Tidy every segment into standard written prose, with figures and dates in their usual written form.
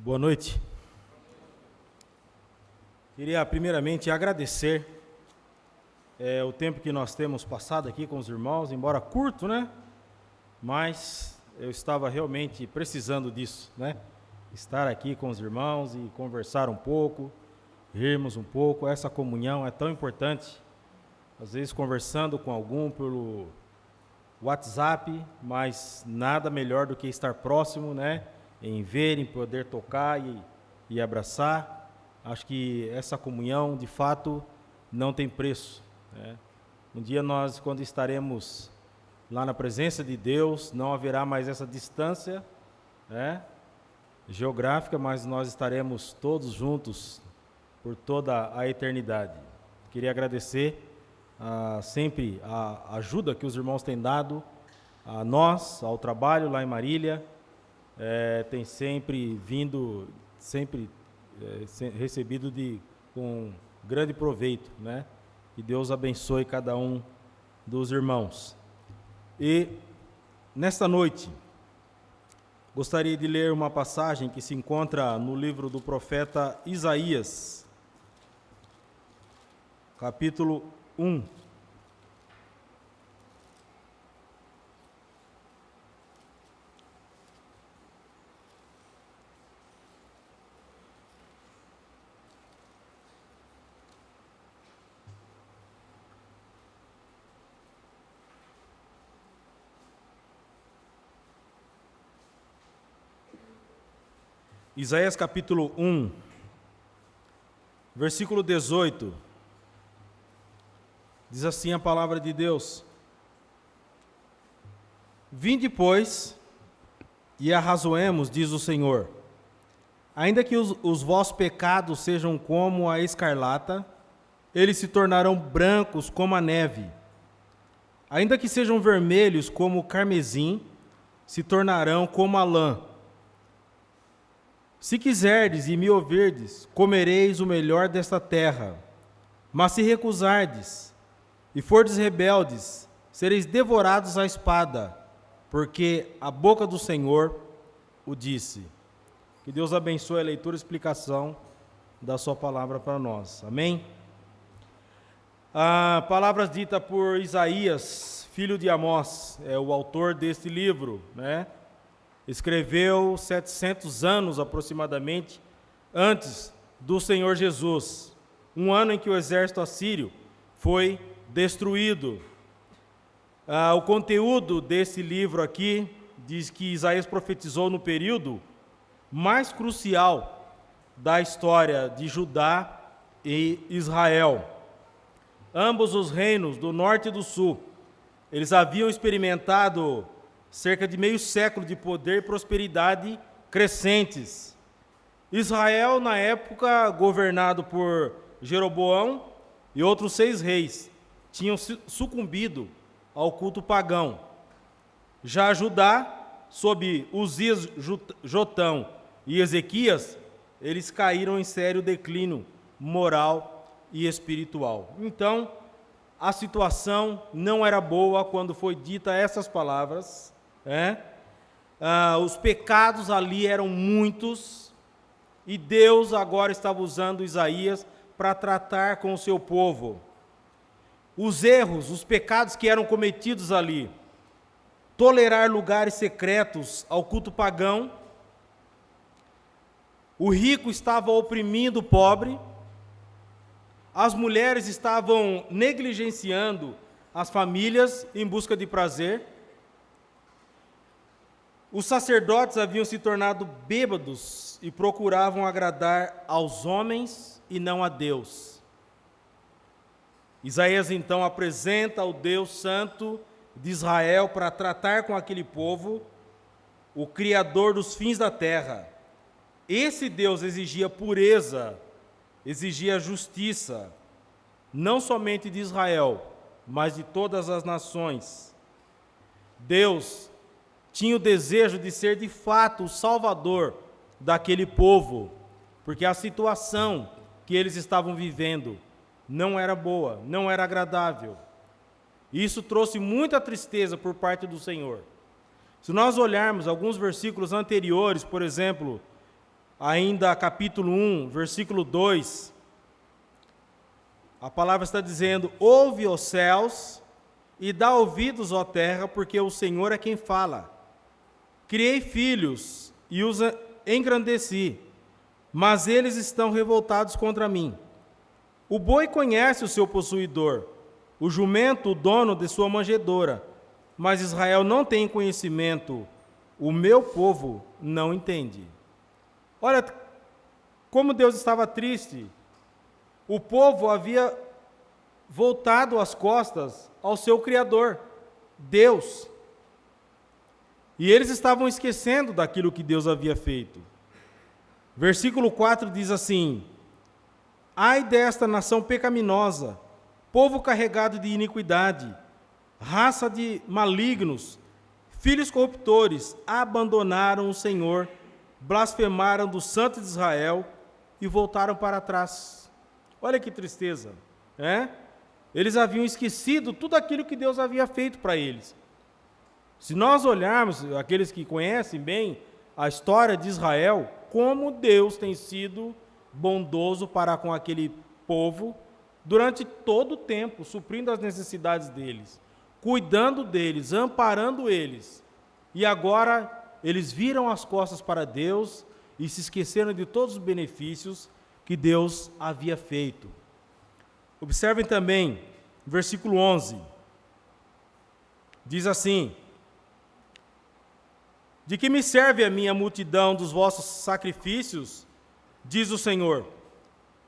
Boa noite. Queria primeiramente agradecer o tempo que nós temos passado aqui com os irmãos, embora curto, né? Mas eu estava realmente precisando disso, né? Estar aqui com os irmãos e conversar um pouco, rirmos um pouco. Essa comunhão é tão importante. Às vezes conversando com algum pelo WhatsApp, mas nada melhor do que estar próximo, né? Em ver, em poder tocar e abraçar. Acho que essa comunhão, de fato, não tem preço, né? Um dia nós, quando estaremos lá na presença de Deus, não haverá mais essa distância, né, geográfica, mas nós estaremos todos juntos por toda a eternidade. Queria agradecer sempre a ajuda que os irmãos têm dado a nós, ao trabalho lá em Marília. Tem sempre vindo, recebido com grande proveito, né? Que Deus abençoe cada um dos irmãos. E nesta noite, gostaria de ler uma passagem que se encontra no livro do profeta Isaías, capítulo 1. Isaías capítulo 1, versículo 18, diz assim a palavra de Deus: Vinde, pois, e arrazoemos, diz o Senhor, ainda que os vossos pecados sejam como a escarlata, eles se tornarão brancos como a neve, ainda que sejam vermelhos como o carmesim, se tornarão como a lã. Se quiserdes e me ouvirdes, comereis o melhor desta terra. Mas se recusardes e fordes rebeldes, sereis devorados à espada, porque a boca do Senhor o disse. Que Deus abençoe a leitura e explicação da sua palavra para nós. Amém? A palavra dita por Isaías, filho de Amós, é o autor deste livro, né? Escreveu 700 anos aproximadamente antes do Senhor Jesus, um ano em que o exército assírio foi destruído. O conteúdo desse livro aqui diz que Isaías profetizou no período mais crucial da história de Judá e Israel. Ambos os reinos, do norte e do sul, eles haviam experimentado cerca de meio século de poder e prosperidade crescentes. Israel, na época, governado por Jeroboão e outros 6 reis, tinham sucumbido ao culto pagão. Já Judá, sob Uzias, Jotão e Ezequias, eles caíram em sério declínio moral e espiritual. Então, a situação não era boa quando foi dita essas palavras. Os pecados ali eram muitos e Deus agora estava usando Isaías para tratar com o seu povo. Os erros, os pecados que eram cometidos ali, tolerar lugares secretos ao culto pagão, o rico estava oprimindo o pobre, as mulheres estavam negligenciando as famílias em busca de prazer, os sacerdotes haviam se tornado bêbados e procuravam agradar aos homens e não a Deus. Isaías então apresenta o Deus Santo de Israel para tratar com aquele povo, o Criador dos fins da terra. Esse Deus exigia pureza, exigia justiça, não somente de Israel, mas de todas as nações. Deus tinha o desejo de ser de fato o salvador daquele povo, porque a situação que eles estavam vivendo não era boa, não era agradável. Isso trouxe muita tristeza por parte do Senhor. Se nós olharmos alguns versículos anteriores, por exemplo, ainda capítulo 1, versículo 2, a palavra está dizendo: ouve, ó céus, e dá ouvidos, ó terra, porque o Senhor é quem fala. Criei filhos e os engrandeci, mas eles estão revoltados contra mim. O boi conhece o seu possuidor, o jumento o dono de sua manjedoura, mas Israel não tem conhecimento, o meu povo não entende. Olha como Deus estava triste. O povo havia voltado as costas ao seu Criador, Deus. E eles estavam esquecendo daquilo que Deus havia feito. Versículo 4 diz assim: ai desta nação pecaminosa, povo carregado de iniquidade, raça de malignos, filhos corruptores, abandonaram o Senhor, blasfemaram do Santo de Israel e voltaram para trás. Olha que tristeza, né? Eles haviam esquecido tudo aquilo que Deus havia feito para eles. Se nós olharmos, aqueles que conhecem bem a história de Israel, como Deus tem sido bondoso para com aquele povo durante todo o tempo, suprindo as necessidades deles, cuidando deles, amparando eles. E agora eles viram as costas para Deus e se esqueceram de todos os benefícios que Deus havia feito. Observem também, versículo 11, diz assim: de que me serve a minha multidão dos vossos sacrifícios, diz o Senhor.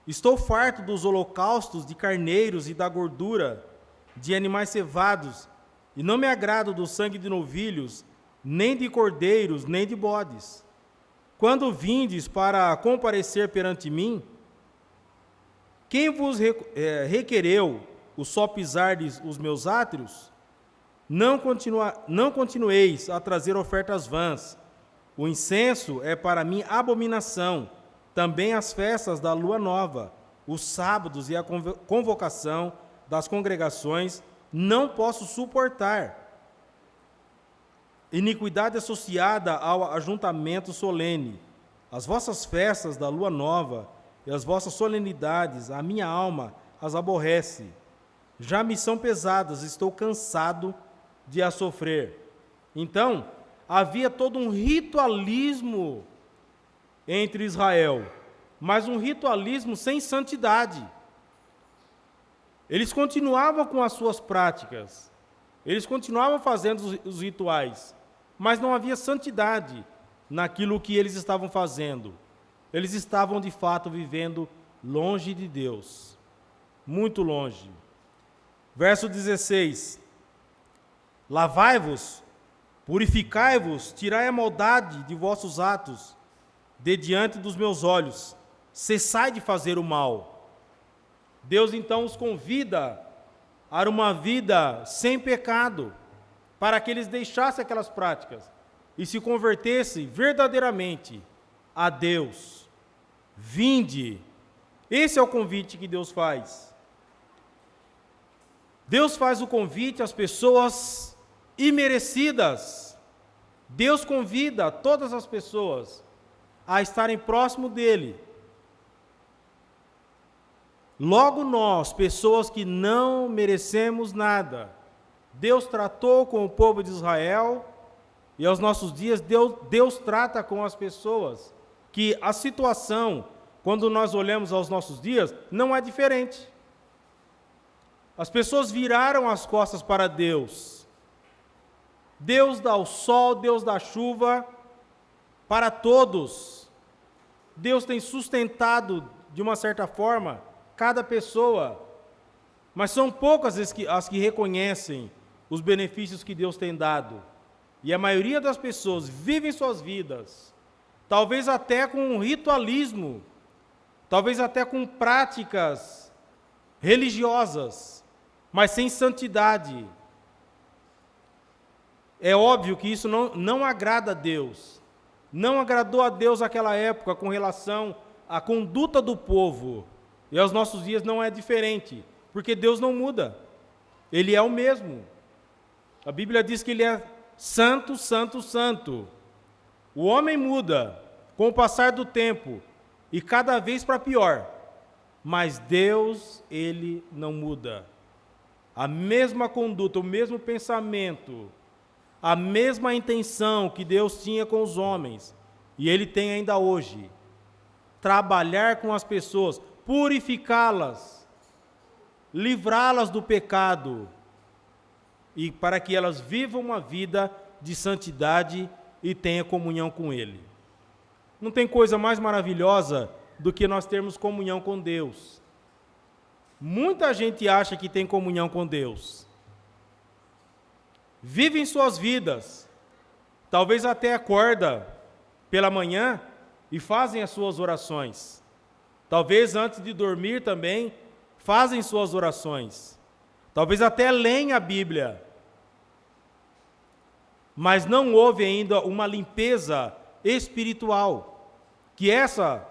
Estou farto dos holocaustos de carneiros e da gordura de animais cevados, e não me agrado do sangue de novilhos, nem de cordeiros, nem de bodes. Quando vindes para comparecer perante mim, quem vos requereu o só pisardes os meus átrios? Não continueis a trazer ofertas vãs. O incenso é para mim abominação, também as festas da lua nova, os sábados e a convocação das congregações não posso suportar. Iniquidade associada ao ajuntamento solene, as vossas festas da lua nova e as vossas solenidades, a minha alma as aborrece. Já me são pesadas, estou cansado de as sofrer. Então, havia todo um ritualismo entre Israel, mas um ritualismo sem santidade. Eles continuavam com as suas práticas, eles continuavam fazendo os rituais, mas não havia santidade naquilo que eles estavam fazendo. Eles estavam, de fato, vivendo longe de Deus, muito longe. Verso 16: lavai-vos, purificai-vos, tirai a maldade de vossos atos, de diante dos meus olhos, cessai de fazer o mal. Deus então os convida a uma vida sem pecado, para que eles deixassem aquelas práticas e se convertessem verdadeiramente a Deus. Vinde. Esse é o convite que Deus faz. Deus faz o convite às pessoas imerecidas. Deus convida todas as pessoas a estarem próximo dele. Logo nós, pessoas que não merecemos nada, Deus tratou com o povo de Israel e aos nossos dias Deus trata com as pessoas, que a situação, quando nós olhamos aos nossos dias, não é diferente. As pessoas viraram as costas para Deus. Deus dá o sol, Deus dá a chuva para todos. Deus tem sustentado, de uma certa forma, cada pessoa, mas são poucas as que reconhecem os benefícios que Deus tem dado. E a maioria das pessoas vivem suas vidas, talvez até com um ritualismo, talvez até com práticas religiosas, mas sem santidade. É óbvio que isso não agrada a Deus. Não agradou a Deus naquela época com relação à conduta do povo. E aos nossos dias não é diferente, porque Deus não muda. Ele é o mesmo. A Bíblia diz que Ele é santo, santo, santo. O homem muda, com o passar do tempo, e cada vez para pior. Mas Deus, Ele não muda. A mesma conduta, o mesmo pensamento, a mesma intenção que Deus tinha com os homens, e Ele tem ainda hoje. Trabalhar com as pessoas, purificá-las, livrá-las do pecado, e para que elas vivam uma vida de santidade e tenham comunhão com Ele. Não tem coisa mais maravilhosa do que nós termos comunhão com Deus. Muita gente acha que tem comunhão com Deus. Vivem suas vidas, talvez até acorda pela manhã e fazem as suas orações. Talvez antes de dormir também fazem suas orações. Talvez até leem a Bíblia. Mas não houve ainda uma limpeza espiritual, que essa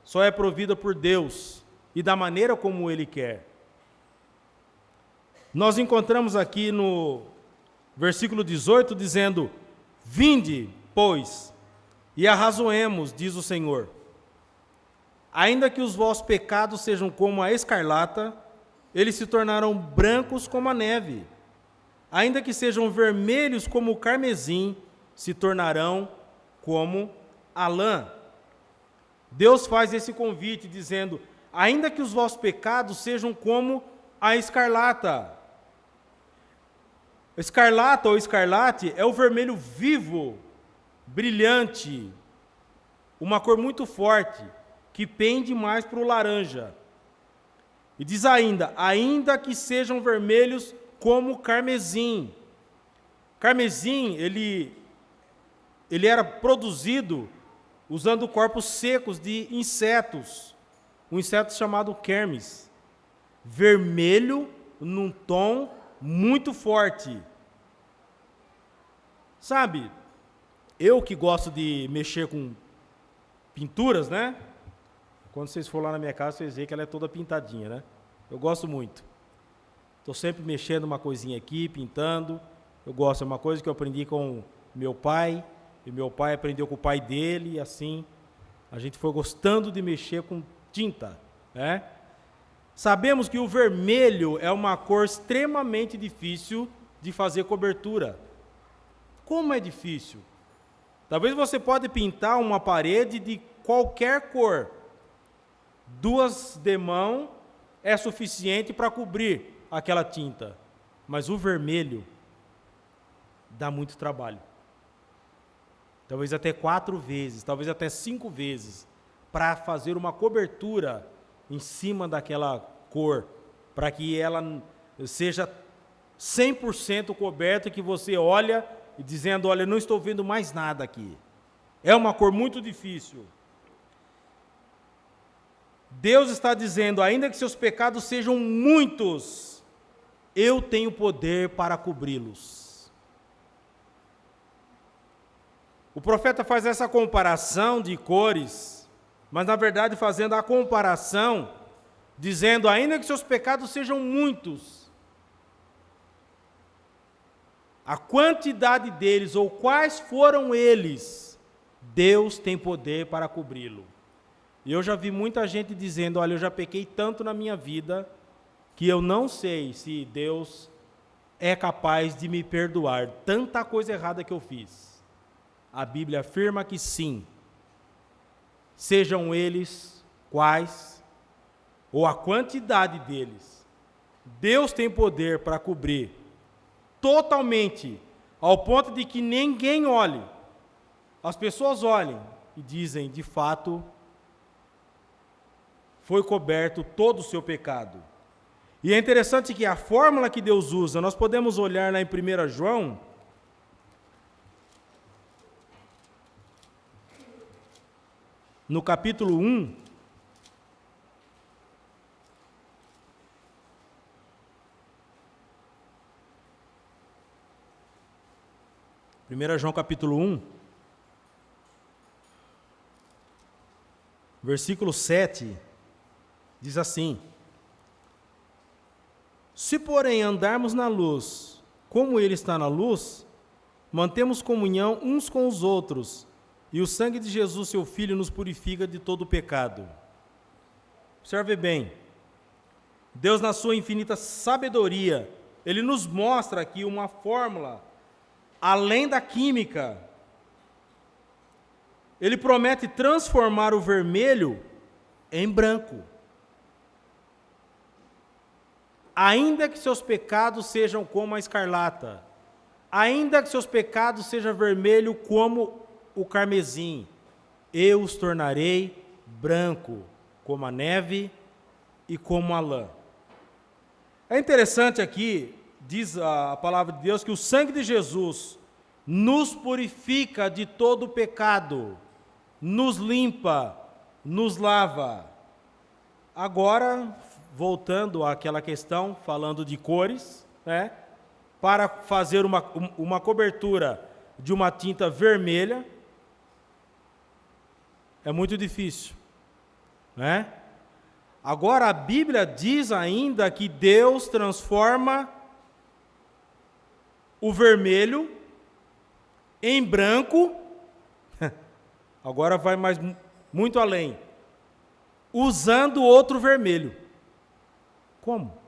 só é provida por Deus e da maneira como Ele quer. Nós encontramos aqui no versículo 18 dizendo: vinde, pois, e arrazoemos, diz o Senhor. Ainda que os vossos pecados sejam como a escarlata, eles se tornarão brancos como a neve. Ainda que sejam vermelhos como o carmesim, se tornarão como a lã. Deus faz esse convite dizendo: ainda que os vossos pecados sejam como a escarlata. Escarlata ou escarlate é o vermelho vivo, brilhante, uma cor muito forte, que pende mais para o laranja. E diz ainda que sejam vermelhos como o carmesim. Carmesim, ele era produzido usando corpos secos de insetos, um inseto chamado kermes, vermelho num tom muito forte. Sabe, eu que gosto de mexer com pinturas, né? Quando vocês for lá na minha casa, vocês veem que ela é toda pintadinha, né? Eu gosto muito. Estou sempre mexendo uma coisinha aqui, pintando. Eu gosto, é uma coisa que eu aprendi com meu pai, e meu pai aprendeu com o pai dele, e assim a gente foi gostando de mexer com tinta, né? Sabemos que o vermelho é uma cor extremamente difícil de fazer cobertura. Como é difícil? Talvez você pode pintar uma parede de qualquer cor. 2 demãos é suficiente para cobrir aquela tinta. Mas o vermelho dá muito trabalho. Talvez até 4 vezes, talvez até 5 vezes, para fazer uma cobertura em cima daquela cor, para que ela seja 100% coberta, que você olha e dizendo: olha, não estou vendo mais nada aqui. É uma cor muito difícil. Deus está dizendo: ainda que seus pecados sejam muitos, eu tenho poder para cobri-los. O profeta faz essa comparação de cores, mas na verdade fazendo a comparação, dizendo: ainda que seus pecados sejam muitos, a quantidade deles, ou quais foram eles, Deus tem poder para cobri-lo. E eu já vi muita gente dizendo: olha, eu já pequei tanto na minha vida, que eu não sei se Deus é capaz de me perdoar tanta coisa errada que eu fiz. A Bíblia afirma que sim. Sejam eles quais, ou a quantidade deles, Deus tem poder para cobrir totalmente, ao ponto de que ninguém olhe. As pessoas olhem e dizem: de fato, foi coberto todo o seu pecado. E é interessante que a fórmula que Deus usa, nós podemos olhar lá em 1 João, no capítulo 1, João capítulo 1, versículo 7, diz assim: se, porém, andarmos na luz, como Ele está na luz, mantemos comunhão uns com os outros, E o sangue de Jesus, seu Filho, nos purifica de todo pecado. Observe bem. Deus, na sua infinita sabedoria, Ele nos mostra aqui uma fórmula, além da química. Ele promete transformar o vermelho em branco. Ainda que seus pecados sejam como a escarlata, ainda que seus pecados sejam vermelho como o carmesim, eu os tornarei branco, como a neve e como a lã. É interessante aqui, diz a palavra de Deus, que o sangue de Jesus nos purifica de todo pecado, nos limpa, nos lava. Agora, voltando àquela questão, falando de cores, né? Para fazer uma cobertura de uma tinta vermelha, é muito difícil, né? Agora, a Bíblia diz ainda que Deus transforma o vermelho em branco, agora vai muito além, usando outro vermelho. Como?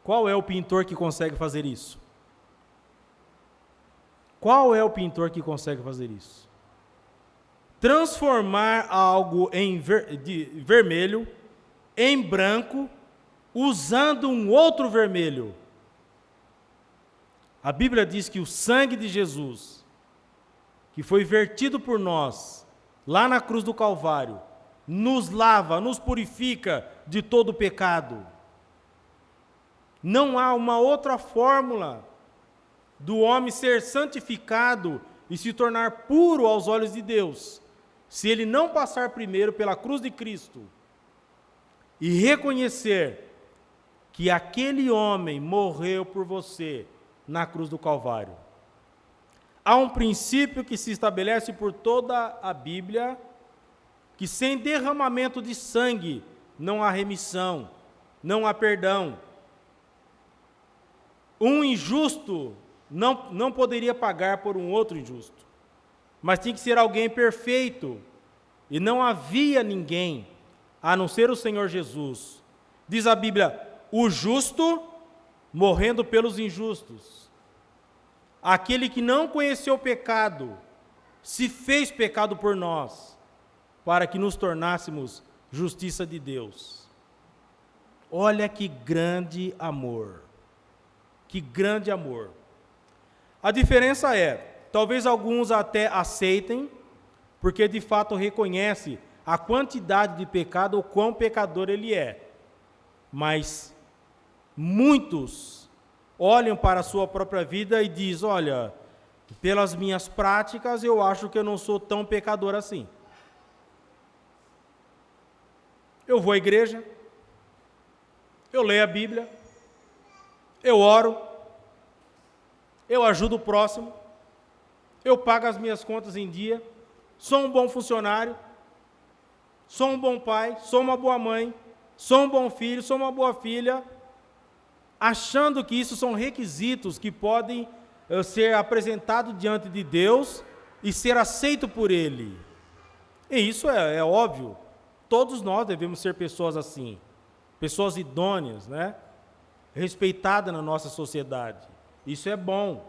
Qual é o pintor que consegue fazer isso? Qual é o pintor que consegue fazer isso? Transformar algo de vermelho em branco, usando um outro vermelho. A Bíblia diz que o sangue de Jesus, que foi vertido por nós, lá na cruz do Calvário, nos lava, nos purifica de todo pecado. Não há uma outra fórmula do homem ser santificado e se tornar puro aos olhos de Deus, se ele não passar primeiro pela cruz de Cristo e reconhecer que aquele homem morreu por você na cruz do Calvário. Há um princípio que se estabelece por toda a Bíblia, que sem derramamento de sangue não há remissão, não há perdão. Um injusto não poderia pagar por um outro injusto, mas tinha que ser alguém perfeito, e não havia ninguém, a não ser o Senhor Jesus. Diz a Bíblia, o justo morrendo pelos injustos. Aquele que não conheceu o pecado, se fez pecado por nós, para que nos tornássemos justiça de Deus. Olha que grande amor. Que grande amor. A diferença é, talvez alguns até aceitem, porque de fato reconhece a quantidade de pecado, o quão pecador ele é. Mas muitos olham para a sua própria vida e dizem, olha, pelas minhas práticas eu acho que eu não sou tão pecador assim. Eu vou à igreja, eu leio a Bíblia, eu oro, eu ajudo o próximo, eu pago as minhas contas em dia, sou um bom funcionário, sou um bom pai, sou uma boa mãe, sou um bom filho, sou uma boa filha, achando que isso são requisitos que podem ser apresentados diante de Deus e ser aceito por Ele. E isso é óbvio, todos nós devemos ser pessoas assim, pessoas idôneas, né? Respeitadas na nossa sociedade. Isso é bom.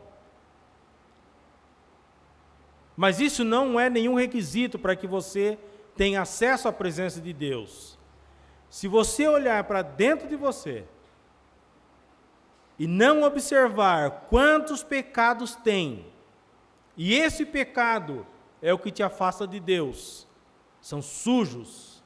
Mas isso não é nenhum requisito para que você tenha acesso à presença de Deus. Se você olhar para dentro de você e não observar quantos pecados tem, e esse pecado é o que te afasta de Deus, são sujos,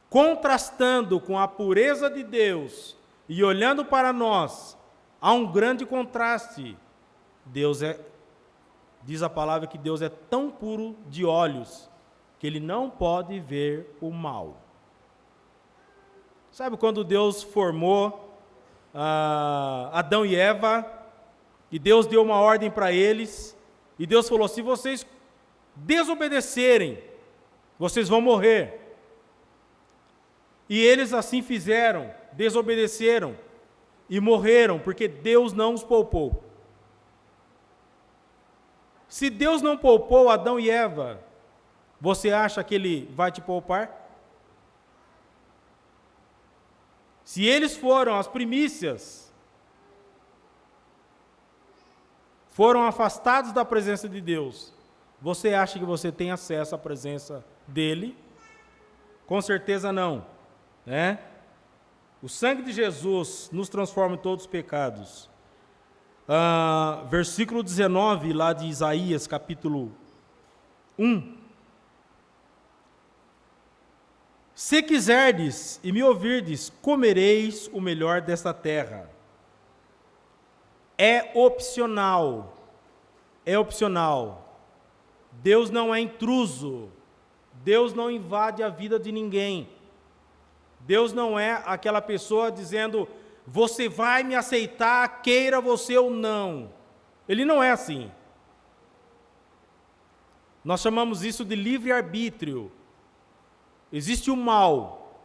contrastando com a pureza de Deus e olhando para nós, há um grande contraste. Diz a palavra que Deus é tão puro de olhos que Ele não pode ver o mal. Sabe quando Deus formou Adão e Eva, e Deus deu uma ordem para eles, e Deus falou, se vocês desobedecerem, vocês vão morrer. E eles assim fizeram, desobedeceram, e morreram, porque Deus não os poupou. Se Deus não poupou Adão e Eva, você acha que Ele vai te poupar? Se eles foram as primícias, foram afastados da presença de Deus, você acha que você tem acesso à presença dEle? Com certeza não, né? O sangue de Jesus nos transforma em todos os pecados. Versículo 19, lá de Isaías, capítulo 1. Se quiserdes e me ouvirdes, comereis o melhor desta terra. É opcional. É opcional. Deus não é intruso. Deus não invade a vida de ninguém. Deus não é aquela pessoa dizendo, você vai me aceitar, queira você ou não. Ele não é assim. Nós chamamos isso de livre-arbítrio. Existe o mal.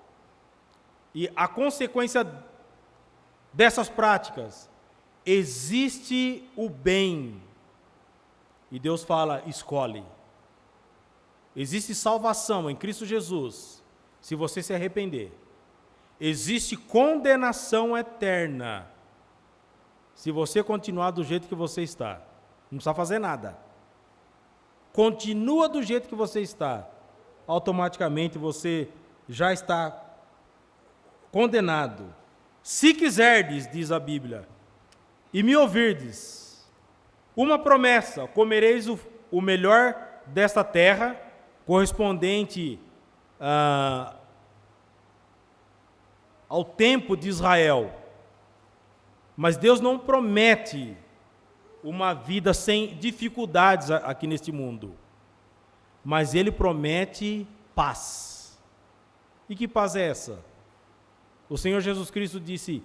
E a consequência dessas práticas, existe o bem. E Deus fala, escolhe. Existe salvação em Cristo Jesus, se você se arrepender. Existe condenação eterna, se você continuar do jeito que você está. Não precisa fazer nada. Continua do jeito que você está. Automaticamente você já está condenado. Se quiserdes, diz a Bíblia, e me ouvirdes, uma promessa, comereis o melhor desta terra, correspondente ao tempo de Israel. Mas Deus não promete uma vida sem dificuldades aqui neste mundo. Mas Ele promete paz. E que paz é essa? O Senhor Jesus Cristo disse,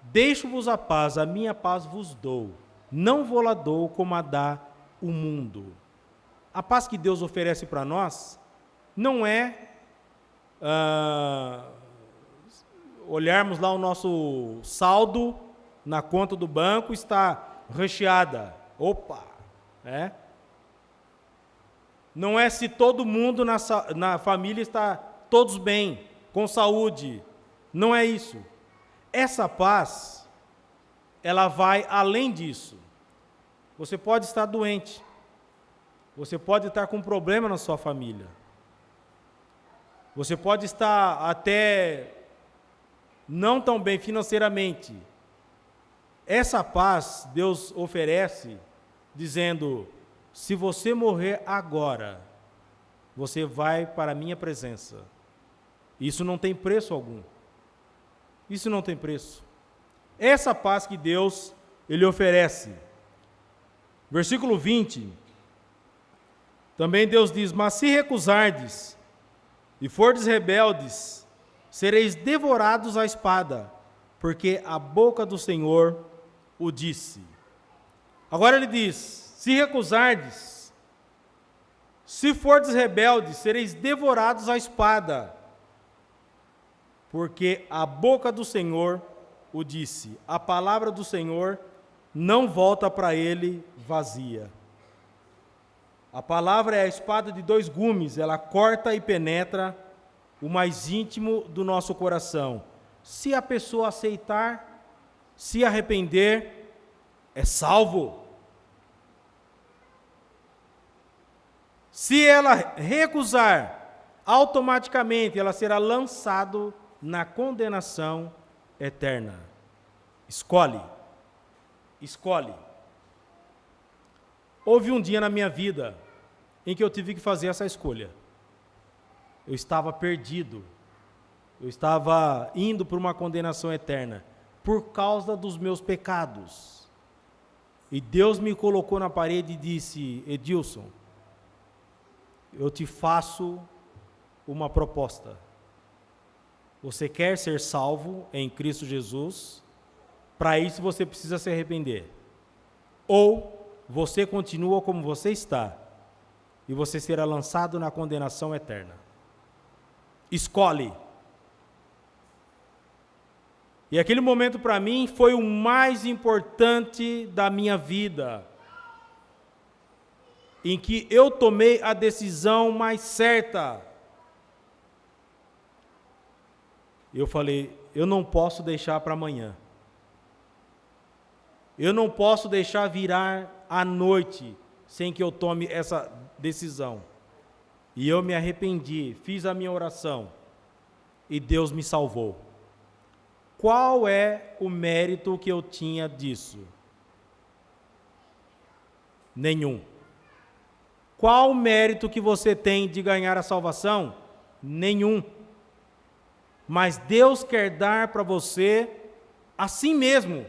deixo-vos a paz, a minha paz vos dou. Não vou lá dou como a dá o mundo. A paz que Deus oferece para nós não é olharmos lá o nosso saldo na conta do banco, está recheada. Opa! Né? Não é se todo mundo na família está todos bem, com saúde. Não é isso. Essa paz, ela vai além disso. Você pode estar doente. Você pode estar com problema na sua família. Você pode estar até não tão bem financeiramente. Essa paz Deus oferece dizendo, se você morrer agora, você vai para a minha presença. Isso não tem preço algum. Isso não tem preço. Essa paz que Deus, Ele oferece. Versículo 20. Também Deus diz, mas se recusardes e fordes rebeldes, sereis devorados à espada, porque a boca do Senhor o disse. Agora Ele diz, se recusardes, se fordes rebeldes, sereis devorados à espada, porque a boca do Senhor o disse. A palavra do Senhor não volta para Ele vazia. A palavra é a espada de dois gumes, ela corta e penetra o mais íntimo do nosso coração. Se a pessoa aceitar, se arrepender, é salvo. Se ela recusar, automaticamente ela será lançada na condenação eterna. Escolhe. Escolhe. Houve um dia na minha vida em que eu tive que fazer essa escolha. Eu estava perdido. Eu estava indo para uma condenação eterna por causa dos meus pecados. E Deus me colocou na parede e disse, Edilson, eu te faço uma proposta. Você quer ser salvo em Cristo Jesus? Para isso você precisa se arrepender. Ou você continua como você está e você será lançado na condenação eterna. Escolhe. E aquele momento para mim foi o mais importante da minha vida. em que eu tomei a decisão mais certa. Eu falei, eu não posso deixar para amanhã. Eu não posso deixar virar a noite sem que eu tome essa decisão. E eu me arrependi, fiz a minha oração e Deus me salvou. Qual é o mérito que eu tinha disso? Nenhum. Qual o mérito que você tem de ganhar a salvação? Nenhum. Mas Deus quer dar para você assim mesmo,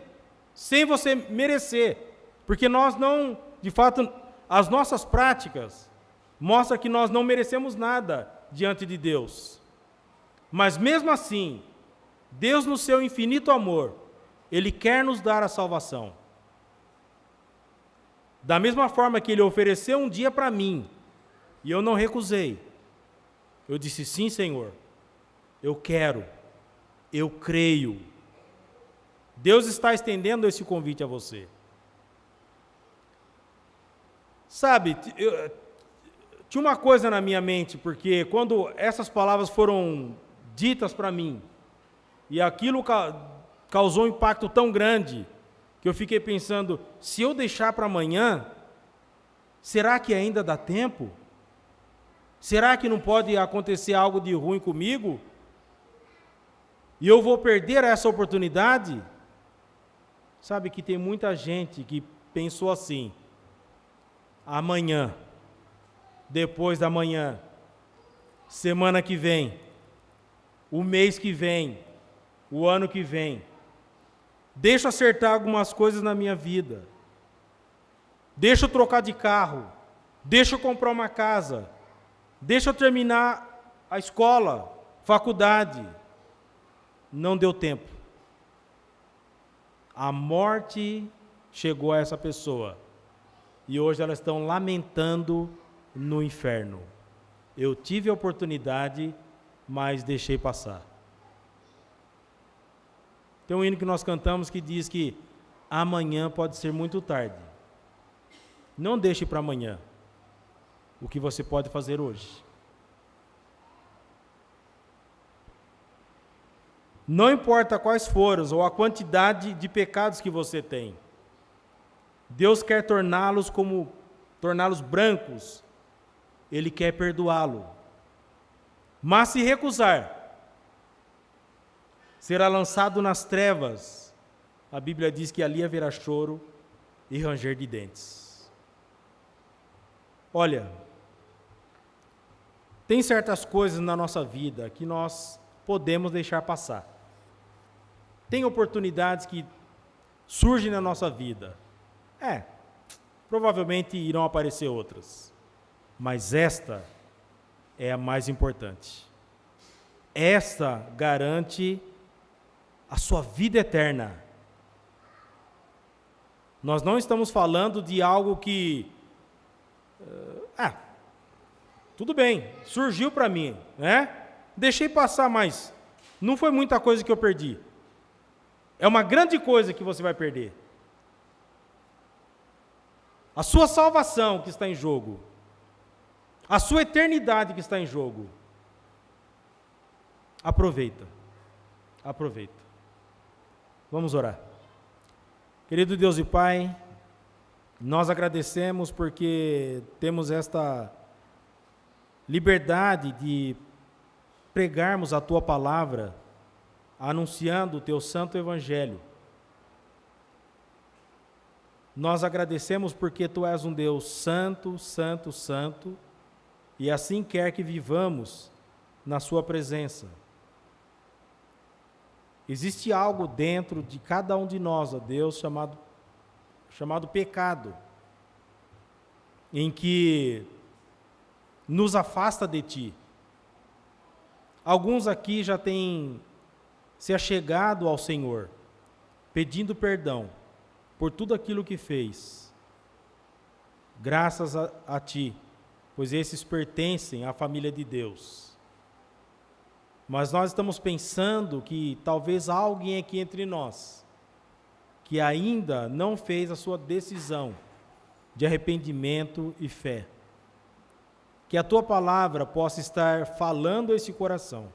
sem você merecer. Porque nós não, de fato, as nossas práticas mostram que nós não merecemos nada diante de Deus. Mas mesmo assim, Deus no seu infinito amor, Ele quer nos dar a salvação. Da mesma forma que Ele ofereceu um dia para mim, e eu não recusei. Eu disse, sim, Senhor, eu quero, eu creio. Deus está estendendo esse convite a você. Sabe, tinha uma coisa na minha mente, porque quando essas palavras foram ditas para mim, e aquilo causou um impacto tão grande, que eu fiquei pensando, se eu deixar para amanhã, será que ainda dá tempo? Será que não pode acontecer algo de ruim comigo? E eu vou perder essa oportunidade? Sabe que tem muita gente que pensou assim, amanhã, depois da manhã, semana que vem, o mês que vem, o ano que vem. Deixa eu acertar algumas coisas na minha vida. Deixa eu trocar de carro. Deixa eu comprar uma casa. Deixa eu terminar a escola, faculdade. Não deu tempo. A morte chegou a essa pessoa. E hoje elas estão lamentando no inferno. Eu tive a oportunidade, mas deixei passar. Tem um hino que nós cantamos que diz que amanhã pode ser muito tarde. Não deixe para amanhã o que você pode fazer hoje. Não importa quais foram ou a quantidade de pecados que você tem. Deus quer torná-los brancos. Ele quer perdoá-lo. Mas se recusar, será lançado nas trevas. A Bíblia diz que ali haverá choro e ranger de dentes. Olha, tem certas coisas na nossa vida que nós podemos deixar passar. Tem oportunidades que surgem na nossa vida. Provavelmente irão aparecer outras. Mas esta é a mais importante. Esta garante a sua vida eterna. Nós não estamos falando de algo que, tudo bem, surgiu para mim, né? Deixei passar, mas não foi muita coisa que eu perdi. É uma grande coisa que você vai perder. A sua salvação que está em jogo. A sua eternidade que está em jogo. Aproveita. Aproveita. Vamos orar. Querido Deus e Pai, nós agradecemos porque temos esta liberdade de pregarmos a Tua palavra, anunciando o Teu santo evangelho. Nós agradecemos porque Tu és um Deus santo, santo, santo, e assim quer que vivamos na Sua presença. Existe algo dentro de cada um de nós, ó Deus, chamado pecado, em que nos afasta de Ti. Alguns aqui já têm se achegado ao Senhor, pedindo perdão por tudo aquilo que fez, graças a Ti, pois esses pertencem à família de Deus. Mas nós estamos pensando que talvez há alguém aqui entre nós que ainda não fez a sua decisão de arrependimento e fé. Que a tua palavra possa estar falando a esse coração.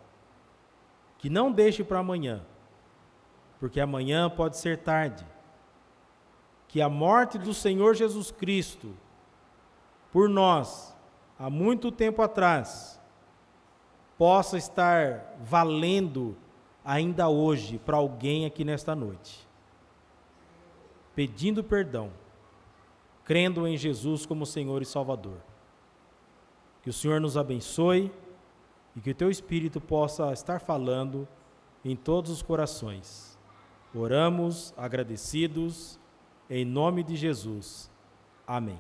Que não deixe para amanhã, porque amanhã pode ser tarde. Que a morte do Senhor Jesus Cristo, por nós, há muito tempo atrás, possa estar valendo ainda hoje para alguém aqui nesta noite. Pedindo perdão, crendo em Jesus como Senhor e Salvador. Que o Senhor nos abençoe e que o teu Espírito possa estar falando em todos os corações. Oramos agradecidos em nome de Jesus. Amém.